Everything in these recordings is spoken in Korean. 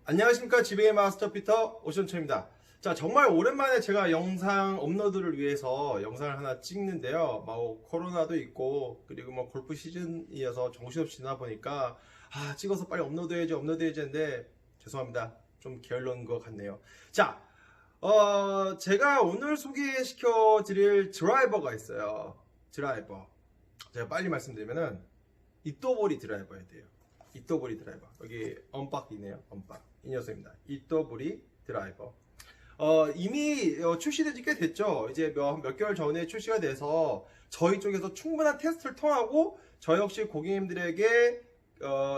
안녕하십니까, 지배의 마스터 피터 오션초입니다. 자, 정말 오랜만에 제가 영상 업로드를 위해서 영상을 하나 찍는데요. 코로나도 있고 그리고 골프 시즌이어서 정신없이 지나 보니까 찍어서 빨리 업로드해야지 했는데 죄송합니다. 좀 게을른 것 같네요. 자, 제가 오늘 소개시켜 드릴 드라이버가 있어요. 드라이버. 제가 빨리 말씀드리면은 이또보리 드라이버야 돼요. 이또보리 드라이버. 여기 언박이네요. 언박. 이 녀석입니다. 이또보리 드라이버. 이미 출시된 지 꽤 됐죠. 이제 몇 개월 전에 출시가 돼서 저희 쪽에서 충분한 테스트를 통하고 저 역시 고객님들에게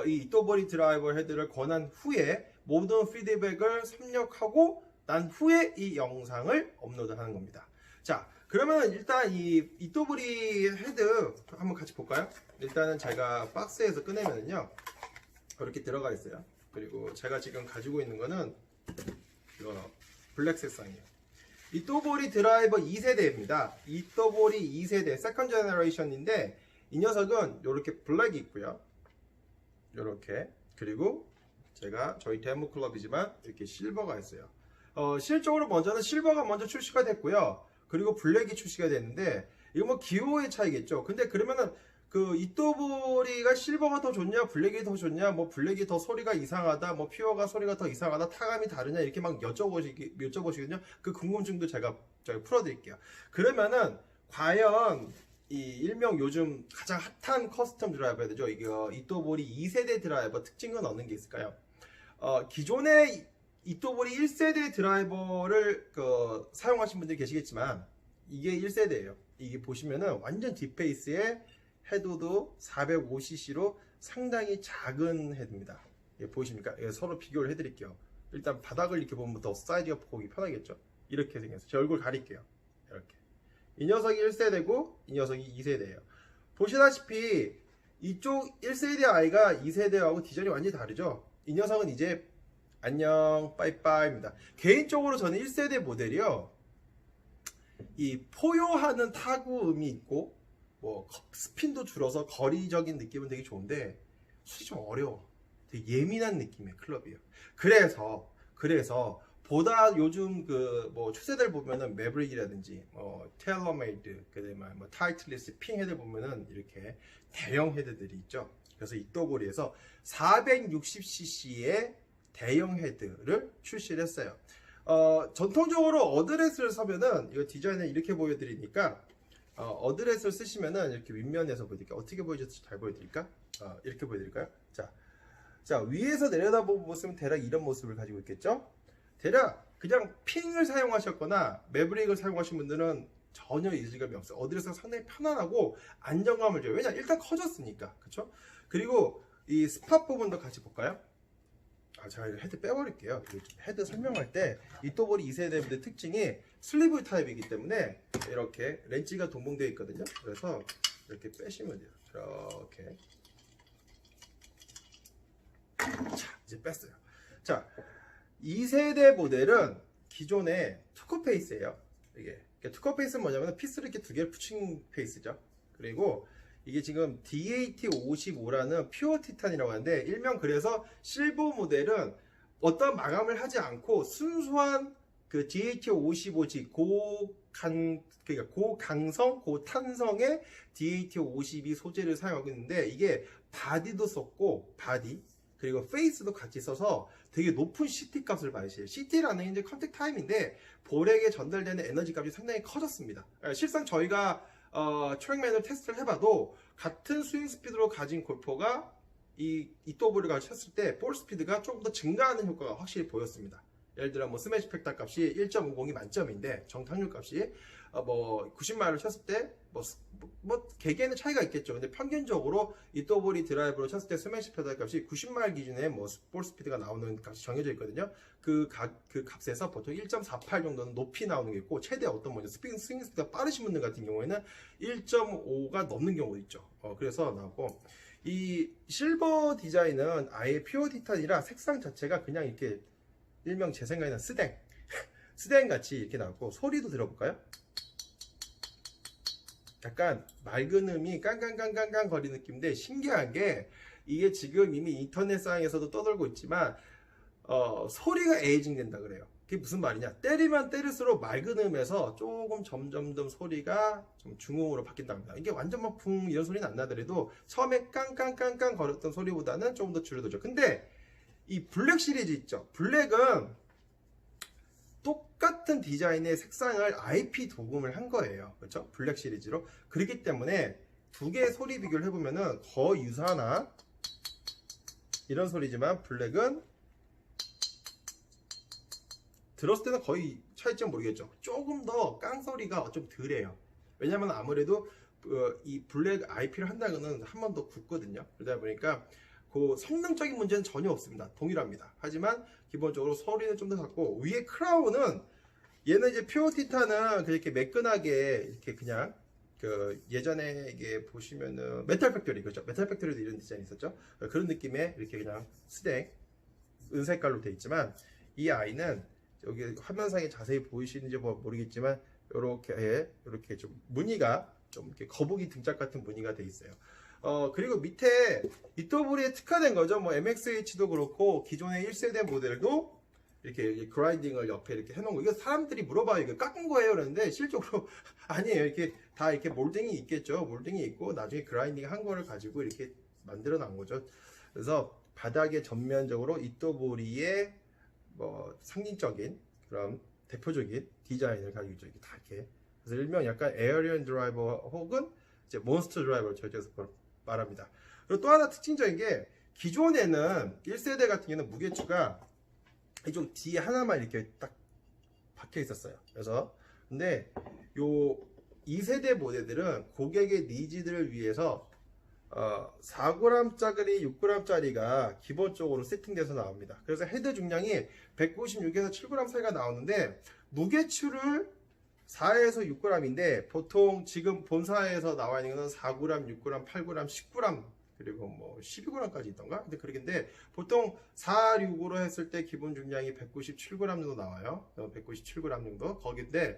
이 이또보리 드라이버 헤드를 권한 후에 모든 피드백을 섭렵하고 난 후에 이 영상을 업로드하는 겁니다. 자, 그러면 일단 이 이또보리 헤드 한번 같이 볼까요? 일단은 제가 박스에서 꺼내면은요 이렇게 들어가 있어요. 그리고 제가 지금 가지고 있는 거는 이거 블랙 색상이에요. 이또보리 드라이버 2세대입니다. 이또보리 2세대 세컨 제너레이션인데 이 녀석은 이렇게 블랙이 있고요. 이렇게, 그리고 제가 저희 데모 클럽이지만 이렇게 실버가 있어요. 실적으로 먼저는 실버가 먼저 출시가 됐고요. 그리고 블랙이 출시가 됐는데 이거 기호의 차이겠죠. 근데 그러면은 그 이또보리가 실버가 더 좋냐, 블랙이 더 좋냐, 블랙이 더 소리가 이상하다, 퓨어가 소리가 더 이상하다, 타감이 다르냐, 이렇게 여쭤보시거든요. 그 궁금증도 제가 풀어드릴게요. 그러면은 과연 이 일명 요즘 가장 핫한 커스텀 드라이버 되죠. 이거 이또보리 2세대 드라이버 특징은 어느 게 있을까요? 기존의 이또보리 1세대 드라이버를 사용하신 분들이 계시겠지만 이게 1세대예요. 이게 보시면은 완전 딥페이스에 헤드도 450cc로 상당히 작은 헤드입니다. 보이십니까? 서로 비교를 해드릴게요. 일단 바닥을 이렇게 보면 더 사이즈가 보기 편하겠죠? 이렇게 생겼어요. 제 얼굴 가릴게요. 이렇게. 이 녀석이 1세대고 이 녀석이 2세대예요. 보시다시피 이쪽 1세대 아이가 2세대하고 디자인이 완전히 다르죠? 이 녀석은 이제 안녕 빠이빠이입니다. 개인적으로 저는 1세대 모델이요, 이 포효하는 타구음이 있고 스핀도 줄어서 거리적인 느낌은 되게 좋은데 솔직히 좀 어려워. 되게 예민한 느낌의 클럽이에요. 그래서 보다 요즘 추세들 보면은 매브릭이라든지 테일러메이드, 그다음에 타이틀리스, 핑 헤드 보면은 이렇게 대형 헤드들이 있죠. 그래서 이또보리에서 460cc의 대형 헤드를 출시를 했어요. 전통적으로 어드레스를 서면은 이거 디자인을 이렇게 보여드리니까 어드레스를 쓰시면은 이렇게 윗면에서 보여드릴게요. 어떻게 보여줄지 잘 보여드릴까? 이렇게 보여드릴까요? 자, 위에서 내려다보는 모습은 대략 이런 모습을 가지고 있겠죠? 대략 그냥 핑을 사용하셨거나 매브릭을 사용하신 분들은 전혀 이질감이 없어요. 어드레스가 상당히 편안하고 안정감을 줘요. 왜냐, 일단 커졌으니까. 그쵸? 그리고 이 스팟 부분도 같이 볼까요? 제가 이거 헤드 빼버릴게요. 헤드 설명할 때 이또보리 2세대의 특징이 슬리브 타입이기 때문에 이렇게 렌치가 동봉되어 있거든요. 그래서 이렇게 빼시면 돼요. 이렇게. 자, 이제 뺐어요. 자, 2세대 모델은 기존의 투커 페이스예요. 이게 투커 페이스는 뭐냐면 피스를 이렇게 두 개를 붙인 페이스죠. 그리고 이게 지금 DAT55라는 퓨어 티탄이라고 하는데, 일명 그래서 실버 모델은 어떤 마감을 하지 않고 순수한 그 DAT55G 그러니까 고강성, 고탄성의 DAT52 소재를 사용하고 있는데, 이게 바디도 썼고, 그리고 페이스도 같이 써서 되게 높은 CT 값을 받으세요. CT라는 게 이제 컨택 타임인데 볼에게 전달되는 에너지 값이 상당히 커졌습니다. 실상 저희가 트랙맨을 테스트를 해봐도 같은 스윙 스피드로 가진 골퍼가 이 이또보리를 쳤을 때 볼 스피드가 조금 더 증가하는 효과가 확실히 보였습니다. 예를 들어 스매시 팩터 값이 1.50이 만점인데 정확률 값이 90마일을 쳤을 때 개개인의 차이가 있겠죠. 근데 평균적으로 이또보리 드라이버로 쳤을 때 스매시 팩터 값이 90마일 기준에 볼 스피드가 나오는 값이 정해져 있거든요. 그 값에서 보통 1.48 정도는 높이 나오는 게 있고, 최대 스윙 스피드가 빠르신 분들 같은 경우에는 1.5가 넘는 경우도 있죠. 그래서 나오고, 이 실버 디자인은 아예 퓨어 티탄이라 색상 자체가 그냥 이렇게 일명 제 생각에는 스댕 같이 이렇게 나왔고, 소리도 들어볼까요? 약간 맑은 음이 깡깡깡깡깡 거리는 느낌인데, 신기한 게 이게 지금 이미 인터넷상에서도 떠돌고 있지만 소리가 에이징 된다 그래요. 그게 무슨 말이냐? 때리면 때릴수록 맑은 음에서 조금 점점점 소리가 좀 중음으로 바뀐다 합니다. 이게 완전 막 붕 이런 소리는 안 나더라도 처음에 깡깡깡깡 거렸던 소리보다는 조금 더 줄어들죠. 근데 이 블랙 시리즈 있죠. 블랙은 똑같은 디자인의 색상을 IP 도금을 한 거예요. 그렇죠? 블랙 시리즈로. 그렇기 때문에 두 개의 소리 비교를 해보면은 거의 유사하나 이런 소리지만 블랙은 들었을 때는 거의 차이점 모르겠죠. 조금 더 깡소리가 좀 덜해요. 왜냐면 아무래도 이 블랙 IP를 한다는 것은 한 번 더 굳거든요. 그러다 보니까 그 성능적인 문제는 전혀 없습니다. 동일합니다. 하지만 기본적으로 소리는 좀 더 같고, 위에 크라운은 얘는 이제 퓨어 티탄은 그렇게 매끈하게 이렇게 그냥 그 예전에 이게 보시면은 메탈 팩토리, 그렇죠? 메탈 팩토리도 이런 디자인이 있었죠. 그런 느낌의 이렇게 그냥 스댕 은색깔로 되어 있지만, 이 아이는 여기 화면상에 자세히 보이시는지 모르겠지만 이렇게 좀 무늬가 좀 이렇게 거북이 등짝 같은 무늬가 돼 있어요. 그리고 밑에 이토브리에 특화된 거죠. 뭐 MXH도 그렇고 기존의 1세대 모델도 이렇게 그라인딩을 옆에 이렇게 해놓은 거. 이거 사람들이 물어봐요. 이거 깎은 거예요? 그러는데 실적으로 아니에요. 이렇게 다 이렇게 몰딩이 있겠죠. 몰딩이 있고 나중에 그라인딩 한 거를 가지고 이렇게 만들어 놓은 거죠. 그래서 바닥에 전면적으로 이토브리의 뭐 상징적인 그런 대표적인 디자인을 가지고 있죠. 이렇게 다 이렇게. 그래서 일명 약간 에어리언 드라이버 혹은 이제 몬스터 드라이버를 저희에서 말합니다. 그리고 또 하나 특징적인 게 기존에는 1세대 같은 경우는 무게추가 이쪽 뒤에 하나만 이렇게 딱 박혀 있었어요. 그래서 근데 요 2세대 모델들은 고객의 니즈들을 위해서 4g짜리, 6g짜리가 기본적으로 세팅돼서 나옵니다. 그래서 헤드 중량이 196에서 7g 사이가 나오는데 무게추를 4에서 6g인데 보통 지금 본사에서 나와 있는 거는 4g, 6g, 8g, 10g 그리고 뭐 12g까지 있던가? 근데 그러긴데 보통 4, 6으로 했을 때 기본 중량이 197g 정도 나와요. 197g 정도 거긴데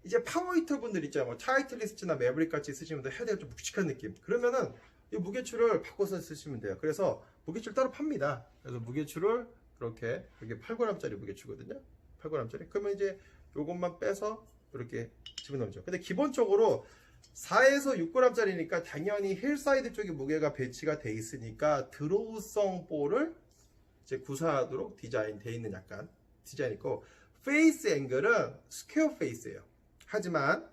이제 파워히터 분들 있잖아요. 뭐 타이틀리스트나 매브릭 같이 쓰시면 헤드가 좀 묵직한 느낌. 그러면은 이 무게추를 바꿔서 쓰시면 돼요. 그래서 무게추를 따로 팝니다. 그래서 무게추를 이렇게 이게 8g짜리 무게추거든요. 8g짜리. 그러면 이제 요것만 빼서 이렇게 집어넣죠. 근데 기본적으로 4에서 6g짜리니까 당연히 힐사이드 쪽에 무게가 배치가 돼 있으니까 드로우성 볼을 이제 구사하도록 디자인되어 있는 약간 디자인이고, 페이스 앵글은 스퀘어 페이스예요. 하지만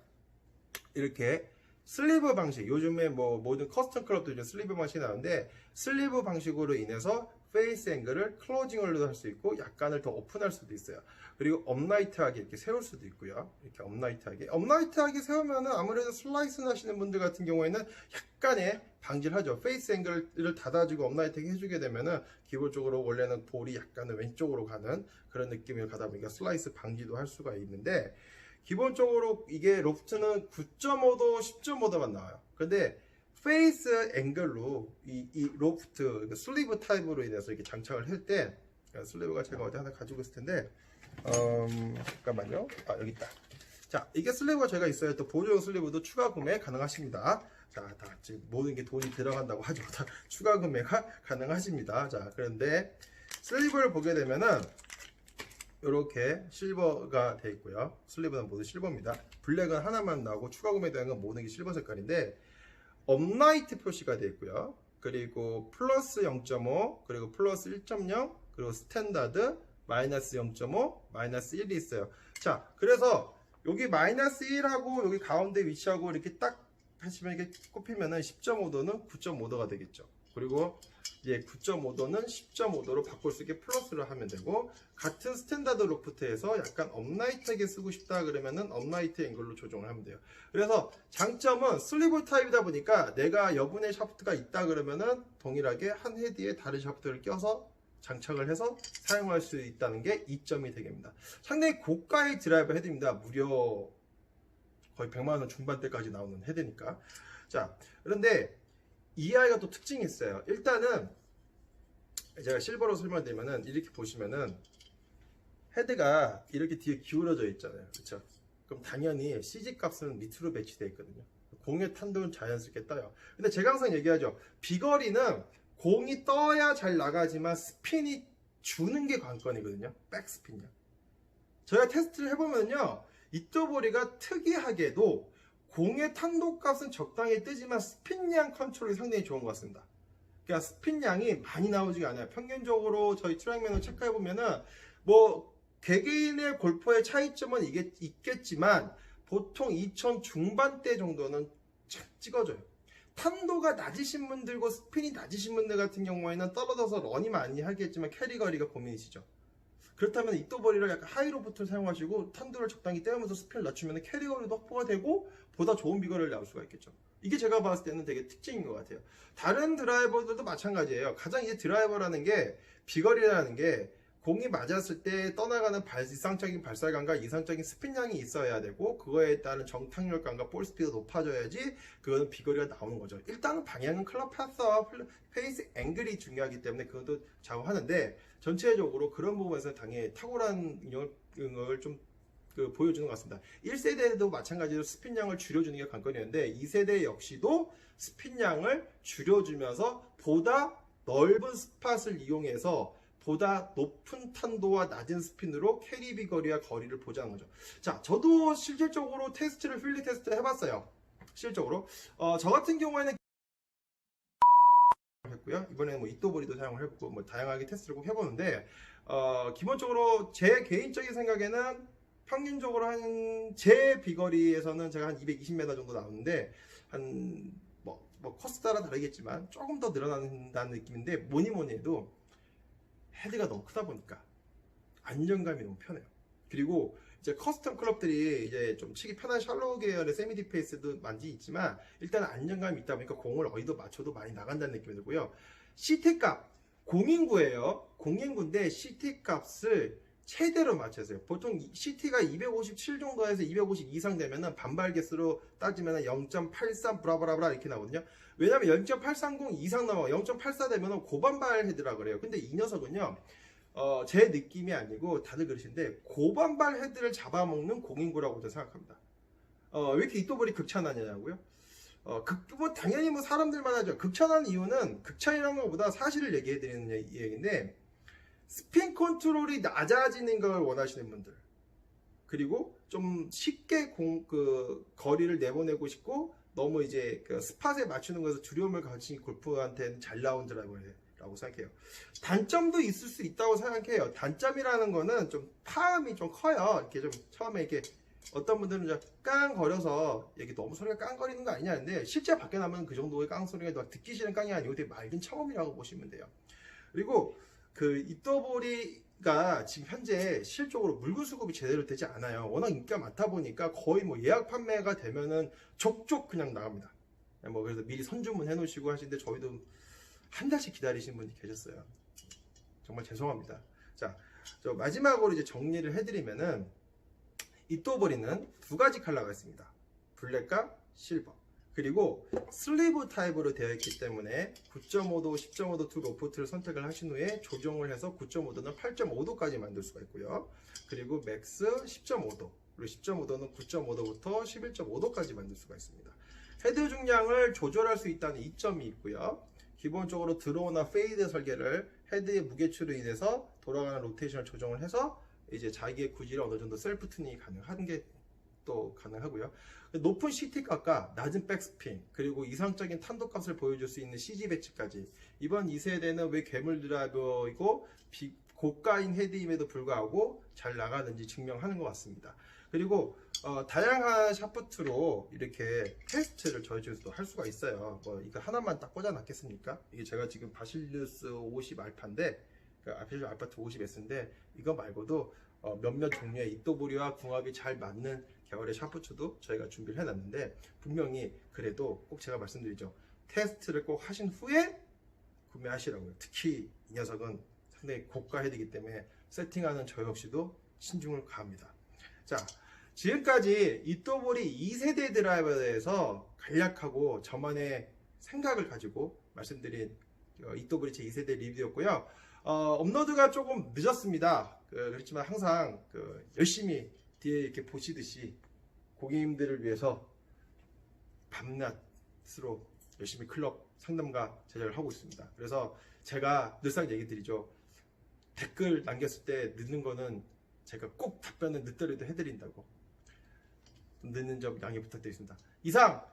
이렇게 슬리브 방식, 요즘에 뭐 모든 커스텀 클럽도 이제 슬리브 방식이 나오는데 슬리브 방식으로 인해서 페이스 앵글을 클로징으로도 할 수 있고 약간을 더 오픈할 수도 있어요. 그리고 업라이트하게 이렇게 세울 수도 있고요. 이렇게 업라이트하게 세우면은 아무래도 슬라이스 하시는 분들 같은 경우에는 약간의 방지를 하죠. 페이스 앵글을 닫아주고 업라이트하게 해주게 되면은 기본적으로 원래는 볼이 약간은 왼쪽으로 가는 그런 느낌을 가다 보니까 슬라이스 방지도 할 수가 있는데, 기본적으로 이게 로프트는 9.5도, 10.5도만 나와요. 근데 페이스 앵글로 이 로프트, 슬리브 타입으로 인해서 이렇게 장착을 할 때, 슬리브가 제가 어디 하나 가지고 있을 텐데, 잠깐만요. 여기 있다. 자, 이게 슬리브가 제가 있어요. 또 보조용 슬리브도 추가 구매 가능하십니다. 자, 다 지금 모든 게 돈이 들어간다고 하죠. 다 추가 구매가 가능하십니다. 자, 그런데 슬리브를 보게 되면은 이렇게 실버가 되어 있고요. 슬리브는 모두 실버입니다. 블랙은 하나만 나오고 추가 구매되는 건 모든 게 실버 색깔인데, 업라이트 표시가 되어 있고요. 그리고 플러스 0.5, 그리고 플러스 1.0, 그리고 스탠다드, 마이너스 0.5, 마이너스 1이 있어요. 자, 그래서 여기 마이너스 1하고 여기 가운데 위치하고 이렇게 딱 하시면 이렇게 꼽히면은 10.5도는 9.5도가 되겠죠. 그리고 이제 9.5도는 10.5도로 바꿀 수 있게 플러스를 하면 되고, 같은 스탠다드 로프트에서 약간 업라이트하게 쓰고 싶다 그러면은 업라이트 앵글로 조정을 하면 돼요. 그래서 장점은 슬리브 타입이다 보니까 내가 여분의 샤프트가 있다 그러면은 동일하게 한 헤드에 다른 샤프트를 껴서 장착을 해서 사용할 수 있다는 게 이점이 되겠습니다. 상당히 고가의 드라이버 헤드입니다. 무려 거의 100만원 중반대까지 나오는 헤드니까. 자, 그런데 이 아이가 또 특징이 있어요. 일단은 제가 실버로 설명드리면은 이렇게 보시면은 헤드가 이렇게 뒤에 기울어져 있잖아요. 그렇죠? 그럼 당연히 CG 값은 밑으로 배치되어 있거든요. 공의 탄도는 자연스럽게 떠요. 근데 제가 항상 얘기하죠. 비거리는 공이 떠야 잘 나가지만 스핀이 주는 게 관건이거든요. 백스핀량. 저희가 테스트를 해보면요, 이또보리가 특이하게도 공의 탄도값은 적당히 뜨지만 스핀량 컨트롤이 상당히 좋은 것 같습니다. 그러니까 스핀량이 많이 나오지가 않아요. 평균적으로 저희 트랙맨을 체크해보면은 뭐 개개인의 골퍼의 차이점은 이게 있겠지만 보통 2000 중반대 정도는 착 찍어줘요. 탄도가 낮으신 분들과 스핀이 낮으신 분들 같은 경우에는 떨어져서 런이 많이 하겠지만 캐리 거리가 고민이시죠. 그렇다면 이또버리를 약간 하이로프트를 사용하시고 탄도를 적당히 떼우면서 스핀을 낮추면 캐리 거리도 확보가 되고 보다 좋은 비거리를 나올 수가 있겠죠. 이게 제가 봤을 때는 되게 특징인 것 같아요. 다른 드라이버들도 마찬가지예요. 가장 이제 드라이버라는 게 비거리라는 게 공이 맞았을 때 떠나가는 이상적인 발사감과 이상적인 스핀량이 있어야 되고 그거에 따른 정착력감과 볼 스피드가 높아져야지 그거는 비거리가 나오는 거죠. 일단은 방향은 클럽 파스와 페이스 앵글이 중요하기 때문에 그것도 작용하는데 전체적으로 그런 부분에서 당연히 탁월한 능력을 좀 보여주는 것 같습니다. 1세대도 마찬가지로 스핀량을 줄여주는 게 관건이었는데 2세대 역시도 스핀량을 줄여주면서 보다 넓은 스팟을 이용해서 보다 높은 탄도와 낮은 스핀으로 캐리 비거리와 거리를 보자는 거죠. 자, 저도 실질적으로 필드 테스트를 해봤어요. 실질적으로 저 같은 경우에는 했고요. 이번에는 뭐 이또보리도 사용을 해보고 뭐 다양하게 테스트를 꼭 해보는데 기본적으로 제 개인적인 생각에는 평균적으로 한 제 비거리에서는 제가 한 220m 정도 나오는데 한 뭐 코스 따라 다르겠지만 조금 더 늘어난다는 느낌인데 뭐니 해도 헤드가 너무 크다 보니까 안정감이 너무 편해요. 그리고 이제 커스텀 클럽들이 이제 좀 치기 편한 샬로우 계열의 세미 디페이스도 많이 있지만 일단 안정감이 있다 보니까 공을 어디도 맞춰도 많이 나간다는 느낌이 들고요. CT 값 공인구예요. 공인구인데 CT 값을 최대로 맞췄어요. 보통 CT가 257 정도에서 250 이상 되면은 반발 개수로 따지면 0.83 브라브라브라 이렇게 나오거든요. 왜냐면 0.830 이상 나와 0.84 되면은 고반발 헤드라 그래요. 근데 이 녀석은요, 제 느낌이 아니고 다들 그러시는데 고반발 헤드를 잡아먹는 공인구라고 저는 생각합니다. 왜 이렇게 이또보리 극찬하냐고요? 뭐 당연히 뭐 사람들만 하죠. 극찬하는 이유는 극찬이라는 것보다 사실을 얘기해드리는 얘기인데 스핀 컨트롤이 낮아지는 걸 원하시는 분들, 그리고 좀 쉽게 거리를 내보내고 싶고 너무 이제 스팟에 맞추는 것에서 두려움을 가진 골프한테는 잘 나온 드라이버라고 생각해요. 단점도 있을 수 있다고 생각해요. 단점이라는 거는 좀 파음이 좀 커요. 이렇게 좀 처음에 이렇게 어떤 분들은 깡거려서 이게 너무 소리가 깡거리는 거 아니냐는데 실제 밖에 나면 그 정도의 깡 소리가 듣기 싫은 깡이 아니고 되게 맑은 처음이라고 보시면 돼요. 그리고 이또보리가 지금 현재 실적으로 물건 수급이 제대로 되지 않아요. 워낙 인기가 많다 보니까 거의 뭐 예약 판매가 되면은 족족 그냥 나갑니다. 뭐 그래서 미리 선주문 해 놓으시고 하시는데 저희도 한 달씩 기다리시는 분이 계셨어요. 정말 죄송합니다. 자, 저 마지막으로 이제 정리를 해드리면은 이또보리는 두 가지 컬러가 있습니다. 블랙과 실버. 그리고 슬리브 타입으로 되어 있기 때문에 9.5도, 10.5도 두 로프트를 선택을 하신 후에 조정을 해서 9.5도는 8.5도까지 만들 수가 있고요. 그리고 맥스 10.5도, 그리고 10.5도는 9.5도부터 11.5도까지 만들 수가 있습니다. 헤드 중량을 조절할 수 있다는 이점이 있고요. 기본적으로 드로우나 페이드 설계를 헤드의 무게추로 인해서 돌아가는 로테이션을 조정을 해서 이제 자기의 구질을 어느 정도 셀프 튜닝이 가능한 게 또 가능하고요. 높은 CT 값과 낮은 백스핀, 그리고 이상적인 탄도 값을 보여줄 수 있는 CG 배치까지 이번 2세대는 왜 괴물 드라이버이고 고가인 헤드임에도 불구하고 잘 나가는지 증명하는 것 같습니다. 그리고 다양한 샤프트로 이렇게 테스트를 저희 쪽에서도 할 수가 있어요. 뭐 이거 하나만 딱 꽂아 놨겠습니까? 이게 제가 지금 바실루스 50 알파인데 바실루스 알파 50 S인데 이거 말고도 몇몇 종류의 이또보리와 궁합이 잘 맞는 계열의 샤프트도 저희가 준비를 해놨는데 분명히 그래도 꼭 제가 말씀드리죠. 테스트를 꼭 하신 후에 구매하시라고요. 특히 이 녀석은 상당히 고가 헤드이기 때문에 세팅하는 저 역시도 신중을 가합니다. 자, 지금까지 이또보리 2세대 드라이버에 대해서 간략하고 저만의 생각을 가지고 말씀드린 이또보리 제 2세대 리뷰였고요. 업로드가 조금 늦었습니다. 그렇지만 항상 열심히 뒤에 이렇게 보시듯이 고객님들을 위해서 밤낮으로 열심히 클럽 상담과 제작을 하고 있습니다. 그래서 제가 늘상 얘기 드리죠. 댓글 남겼을 때 늦는 거는 제가 꼭 답변을 늦더라도 해드린다고. 늦는 점 양해 부탁드리겠습니다. 이상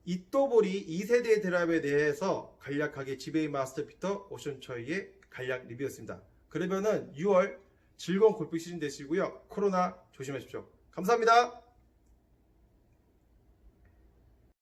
이또보리 2세대 드랍에 대해서 간략하게 지베이 마스터 피터 오션초이의 간략 리뷰였습니다. 그러면은 6월 즐거운 골프 시즌 되시고요. 코로나 조심하십시오. 감사합니다.